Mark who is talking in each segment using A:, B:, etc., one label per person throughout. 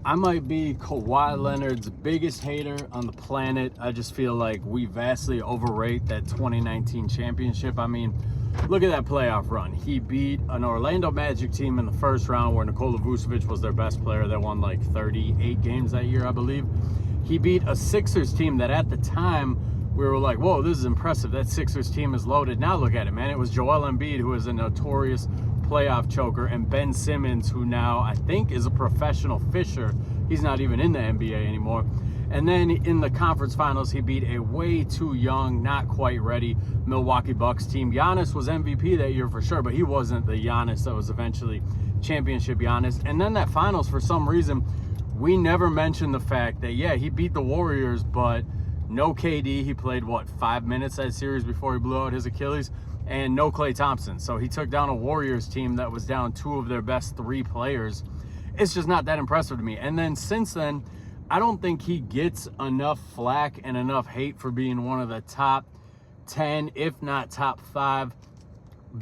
A: I might be Kawhi Leonard's biggest hater on the planet. I just feel like we vastly overrate that 2019 championship. I mean, look at that playoff run. He beat an Orlando Magic team in the first round where Nikola Vucevic was their best player. They won like 38 games that year, I believe. He beat a Sixers team that at the time we were like, whoa, this is impressive. That Sixers team is loaded. Now look at it, man. It was Joel Embiid, who is a notorious playoff choker, and Ben Simmons, who now I think is a professional fisher. He's not even in the NBA anymore. And then in the conference finals, he beat a way too young, not quite ready Milwaukee Bucks team. Giannis was MVP that year for sure, but he wasn't the Giannis that was eventually championship Giannis. And then that finals, for some reason, we never mentioned the fact that, yeah, he beat the Warriors, but no KD. He played, 5 minutes that series before he blew out his Achilles, and no Klay Thompson. So he took down a Warriors team that was down two of their best three players. It's just not that impressive to me. And then since then, I don't think he gets enough flack and enough hate for being one of the top 10, if not top 5,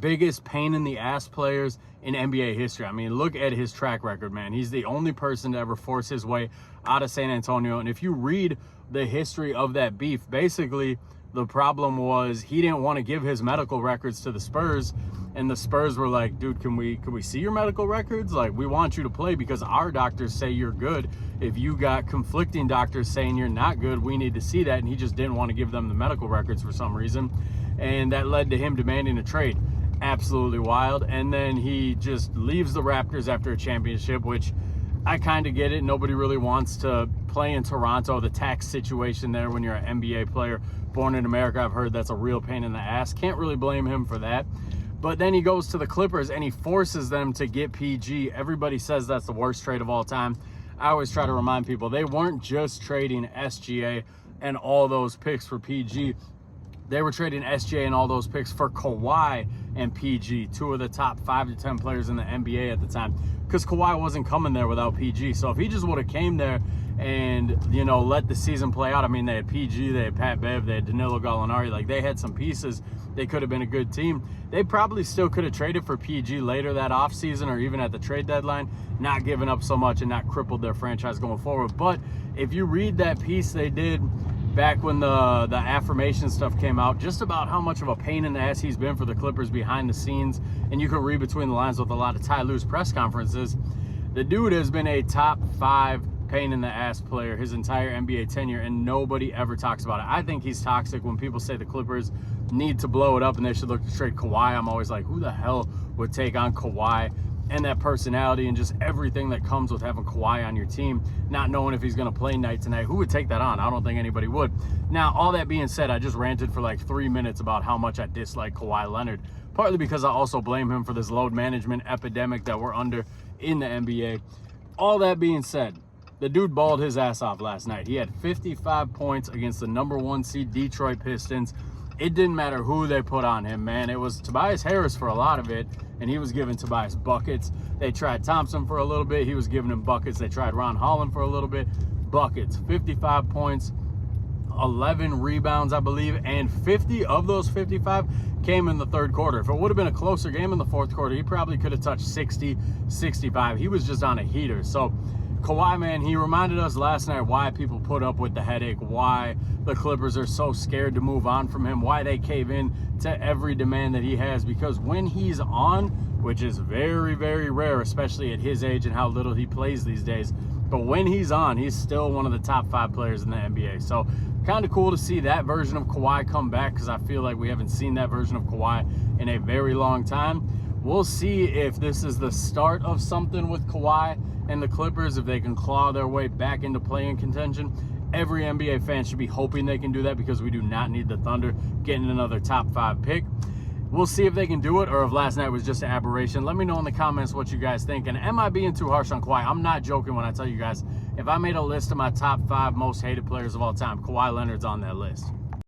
A: biggest pain in the ass players in NBA history. I mean, look at his track record, man. He's the only person to ever force his way out of San Antonio. And if you read the history of that beef, basically the problem was he didn't want to give his medical records to the Spurs, and the Spurs were like, dude, can we see your medical records? Like, we want you to play because our doctors say you're good. If you got conflicting doctors saying you're not good, we need to see that. And he just didn't want to give them the medical records for some reason, and that led to him demanding a trade. Absolutely wild. And then he just leaves the Raptors after a championship, which I kind of get it. Nobody really wants to play in Toronto. The tax situation there when you're an NBA player born in America, I've heard that's a real pain in the ass. Can't really blame him for that. But then he goes to the Clippers and he forces them to get PG. Everybody says that's the worst trade of all time. I always try to remind people they weren't just trading SGA and all those picks for PG. They were trading SGA and all those picks for Kawhi and PG, two of the top 5 to 10 players in the NBA at the time, because Kawhi wasn't coming there without PG. So if he just would have came there and, let the season play out, I mean, they had PG, they had Pat Bev, they had Danilo Gallinari, like they had some pieces. They could have been a good team. They probably still could have traded for PG later that offseason or even at the trade deadline, not giving up so much and not crippled their franchise going forward. But if you read that piece they did back when the affirmation stuff came out, just about how much of a pain in the ass he's been for the Clippers behind the scenes, and you can read between the lines with a lot of Ty Lue's press conferences, the dude has been a top 5 pain in the ass player his entire NBA tenure, and nobody ever talks about it. I think he's toxic. When people say the Clippers need to blow it up and they should look to trade Kawhi, I'm always like, who the hell would take on Kawhi and that personality and just everything that comes with having Kawhi on your team, not knowing if he's going to play night to night? Who would take that on? I don't think anybody would. Now, all that being said, I just ranted for like 3 minutes about how much I dislike Kawhi Leonard, partly because I also blame him for this load management epidemic that we're under in the NBA. All that being said, the dude balled his ass off last night. He had 55 points against the number 1 seed Detroit Pistons. It didn't matter who they put on him, man. It was Tobias Harris for a lot of it, and he was giving Tobias buckets. They tried Thompson for a little bit. He was giving him buckets. They tried Ron Holland for a little bit. Buckets. 55 points, 11 rebounds, I believe, and 50 of those 55 came in the third quarter. If it would have been a closer game in the fourth quarter, he probably could have touched 60, 65. He was just on a heater. So Kawhi, man, he reminded us last night why people put up with the headache, why the Clippers are so scared to move on from him, why they cave in to every demand that he has. Because when he's on, which is very, very rare, especially at his age and how little he plays these days, but when he's on, he's still one of the top 5 players in the NBA. So kind of cool to see that version of Kawhi come back, because I feel like we haven't seen that version of Kawhi in a very long time. We'll see if this is the start of something with Kawhi and the Clippers, if they can claw their way back into play-in contention. Every NBA fan should be hoping they can do that, because we do not need the Thunder getting another top 5 pick. We'll see if they can do it, or if last night was just an aberration. Let me know in the comments what you guys think. And am I being too harsh on Kawhi? I'm not joking when I tell you guys, if I made a list of my top 5 most hated players of all time, Kawhi Leonard's on that list.